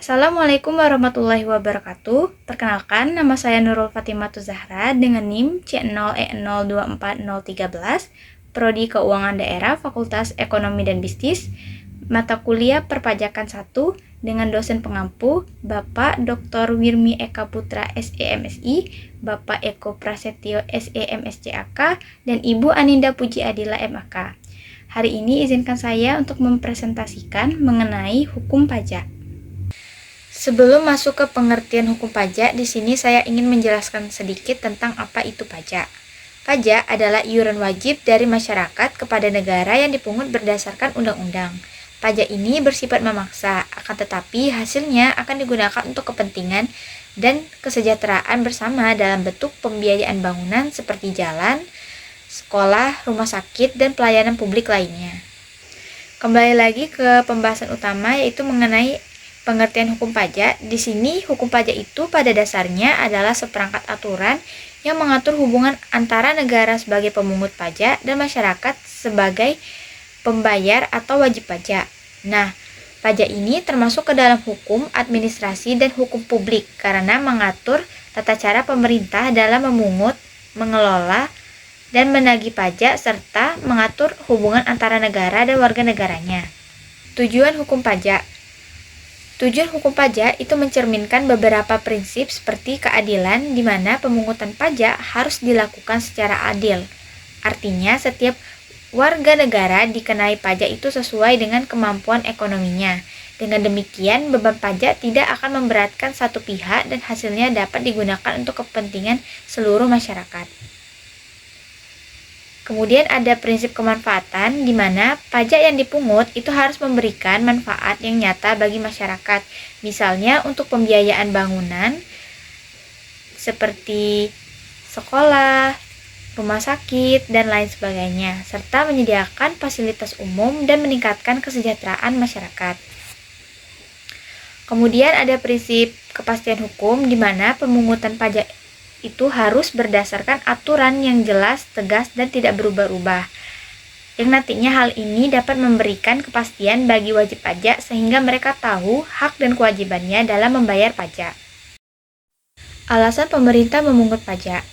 Assalamualaikum warahmatullahi wabarakatuh. Perkenalkan, nama saya Nurul Fatimatu Zahra dengan NIM C0E024013, Prodi Keuangan Daerah, Fakultas Ekonomi dan Bisnis, mata kuliah Perpajakan 1 dengan dosen pengampu Bapak Dr. Wirmi Eka Putra SEMSI, Bapak Eko Prasetyo SEMSCAK, dan Ibu Aninda Puji Adila MAK. Hari ini izinkan saya untuk mempresentasikan mengenai hukum pajak. Sebelum masuk ke pengertian hukum pajak, di sini saya ingin menjelaskan sedikit tentang apa itu pajak. Pajak adalah iuran wajib dari masyarakat kepada negara yang dipungut berdasarkan undang-undang. Pajak ini bersifat memaksa, akan tetapi hasilnya akan digunakan untuk kepentingan dan kesejahteraan bersama dalam bentuk pembiayaan bangunan seperti jalan, sekolah, rumah sakit, dan pelayanan publik lainnya. Kembali lagi ke pembahasan utama, yaitu mengenai pengertian hukum pajak. Di sini hukum pajak itu pada dasarnya adalah seperangkat aturan yang mengatur hubungan antara negara sebagai pemungut pajak dan masyarakat sebagai pembayar atau wajib pajak. Nah, pajak ini termasuk ke dalam hukum, administrasi, dan hukum publik karena mengatur tata cara pemerintah dalam memungut, mengelola, dan menagih pajak serta mengatur hubungan antara negara dan warga negaranya. Tujuan hukum pajak. Tujuan hukum pajak itu mencerminkan beberapa prinsip seperti keadilan, di mana pemungutan pajak harus dilakukan secara adil. Artinya, setiap warga negara dikenai pajak itu sesuai dengan kemampuan ekonominya. Dengan demikian, beban pajak tidak akan memberatkan satu pihak dan hasilnya dapat digunakan untuk kepentingan seluruh masyarakat. Kemudian ada prinsip kemanfaatan, di mana pajak yang dipungut itu harus memberikan manfaat yang nyata bagi masyarakat. Misalnya untuk pembiayaan bangunan seperti sekolah, rumah sakit, dan lain sebagainya, serta menyediakan fasilitas umum dan meningkatkan kesejahteraan masyarakat. Kemudian ada prinsip kepastian hukum, di mana pemungutan pajak itu harus berdasarkan aturan yang jelas, tegas, dan tidak berubah-ubah. Yang nantinya hal ini dapat memberikan kepastian bagi wajib pajak sehingga mereka tahu hak dan kewajibannya dalam membayar pajak. Alasan pemerintah memungut pajak.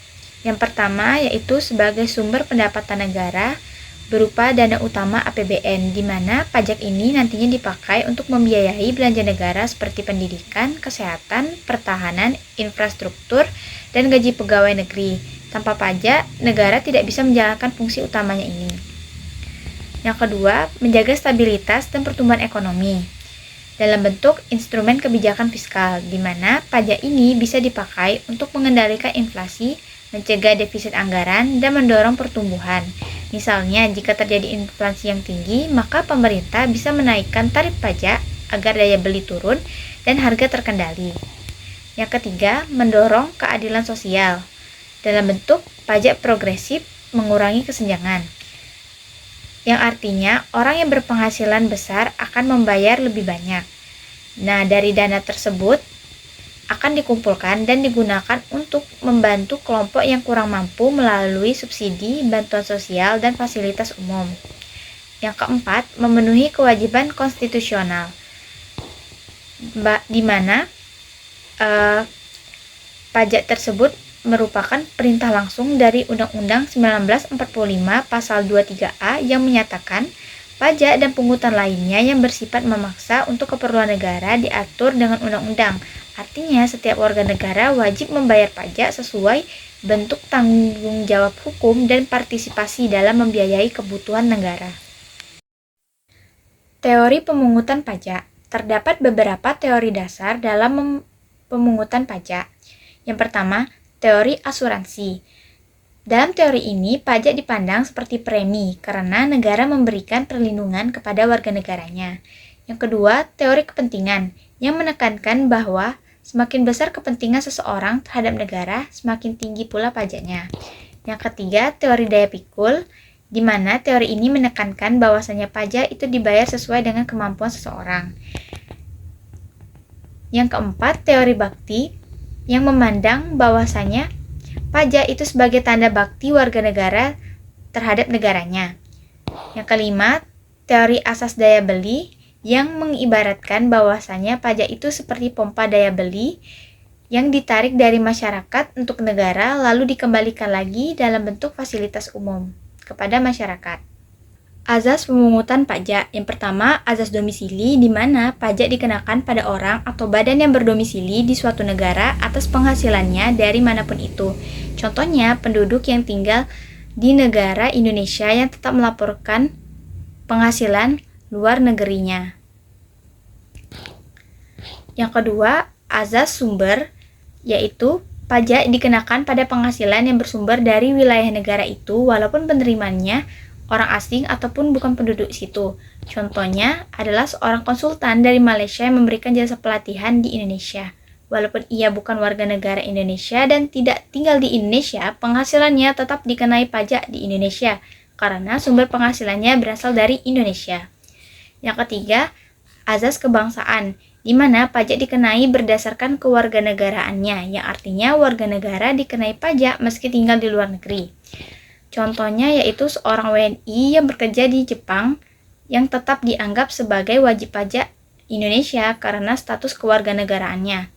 Yang pertama yaitu sebagai sumber pendapatan negara berupa dana utama APBN, di mana pajak ini nantinya dipakai untuk membiayai belanja negara seperti pendidikan, kesehatan, pertahanan, infrastruktur, dan gaji pegawai negeri. Tanpa pajak, negara tidak bisa menjalankan fungsi utamanya ini. Yang kedua, menjaga stabilitas dan pertumbuhan ekonomi dalam bentuk instrumen kebijakan fiskal, di mana pajak ini bisa dipakai untuk mengendalikan inflasi, mencegah defisit anggaran, dan mendorong pertumbuhan. Misalnya, jika terjadi inflasi yang tinggi, maka pemerintah bisa menaikkan tarif pajak agar daya beli turun dan harga terkendali. Yang ketiga, mendorong keadilan sosial dalam bentuk pajak progresif mengurangi kesenjangan, yang artinya orang yang berpenghasilan besar akan membayar lebih banyak. Nah, dari dana tersebut akan dikumpulkan dan digunakan untuk membantu kelompok yang kurang mampu melalui subsidi, bantuan sosial, dan fasilitas umum. Yang keempat, memenuhi kewajiban konstitusional, di mana pajak tersebut merupakan perintah langsung dari Undang-Undang 1945 Pasal 23A yang menyatakan pajak dan pungutan lainnya yang bersifat memaksa untuk keperluan negara diatur dengan undang-undang. Artinya, setiap warga negara wajib membayar pajak sesuai bentuk tanggung jawab hukum dan partisipasi dalam membiayai kebutuhan negara. Teori pemungutan pajak. Terdapat beberapa teori dasar dalam pemungutan pajak. Yang pertama, teori asuransi. Dalam teori ini, pajak dipandang seperti premi karena negara memberikan perlindungan kepada warga negaranya. Yang kedua, teori kepentingan yang menekankan bahwa semakin besar kepentingan seseorang terhadap negara, semakin tinggi pula pajaknya. Yang ketiga, teori daya pikul, di mana teori ini menekankan bahwasanya pajak itu dibayar sesuai dengan kemampuan seseorang. Yang keempat, teori bakti yang memandang bahwasanya pajak itu sebagai tanda bakti warga negara terhadap negaranya. Yang kelima, teori asas daya beli yang mengibaratkan bahwasanya pajak itu seperti pompa daya beli yang ditarik dari masyarakat untuk negara lalu dikembalikan lagi dalam bentuk fasilitas umum kepada masyarakat. Azas pemungutan pajak. Yang pertama, azas domisili, di mana pajak dikenakan pada orang atau badan yang berdomisili di suatu negara atas penghasilannya dari manapun itu. Contohnya, penduduk yang tinggal di negara Indonesia yang tetap melaporkan penghasilan luar negerinya. Yang kedua, azas sumber, yaitu pajak dikenakan pada penghasilan yang bersumber dari wilayah negara itu walaupun penerimanya orang asing ataupun bukan penduduk situ. Contohnya adalah seorang konsultan dari Malaysia yang memberikan jasa pelatihan di Indonesia. Walaupun ia bukan warga negara Indonesia dan tidak tinggal di Indonesia, penghasilannya tetap dikenai pajak di Indonesia karena sumber penghasilannya berasal dari Indonesia. Yang ketiga, azas kebangsaan, di mana pajak dikenai berdasarkan kewarganegaraannya, yang artinya warga negara dikenai pajak meski tinggal di luar negeri. Contohnya yaitu seorang WNI yang bekerja di Jepang yang tetap dianggap sebagai wajib pajak Indonesia karena status kewarganegaraannya.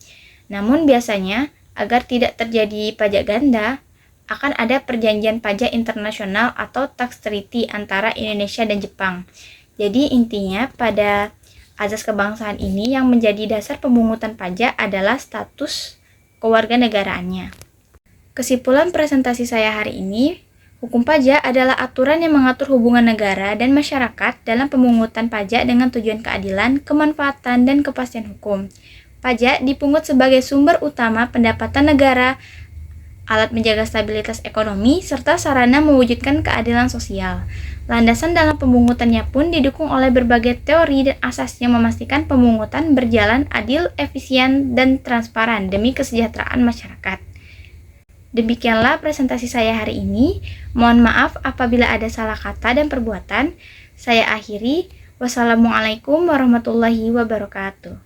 Namun biasanya, agar tidak terjadi pajak ganda, akan ada perjanjian pajak internasional atau tax treaty antara Indonesia dan Jepang. Jadi intinya pada azas kebangsaan ini yang menjadi dasar pemungutan pajak adalah status kewarganegaraannya. Kesimpulan presentasi saya hari ini, hukum pajak adalah aturan yang mengatur hubungan negara dan masyarakat dalam pemungutan pajak dengan tujuan keadilan, kemanfaatan, dan kepastian hukum. Pajak dipungut sebagai sumber utama pendapatan negara, alat menjaga stabilitas ekonomi, serta sarana mewujudkan keadilan sosial. Landasan dalam pemungutannya pun didukung oleh berbagai teori dan asas yang memastikan pemungutan berjalan adil, efisien, dan transparan demi kesejahteraan masyarakat. Demikianlah presentasi saya hari ini. Mohon maaf apabila ada salah kata dan perbuatan. Saya akhiri. Wassalamualaikum warahmatullahi wabarakatuh.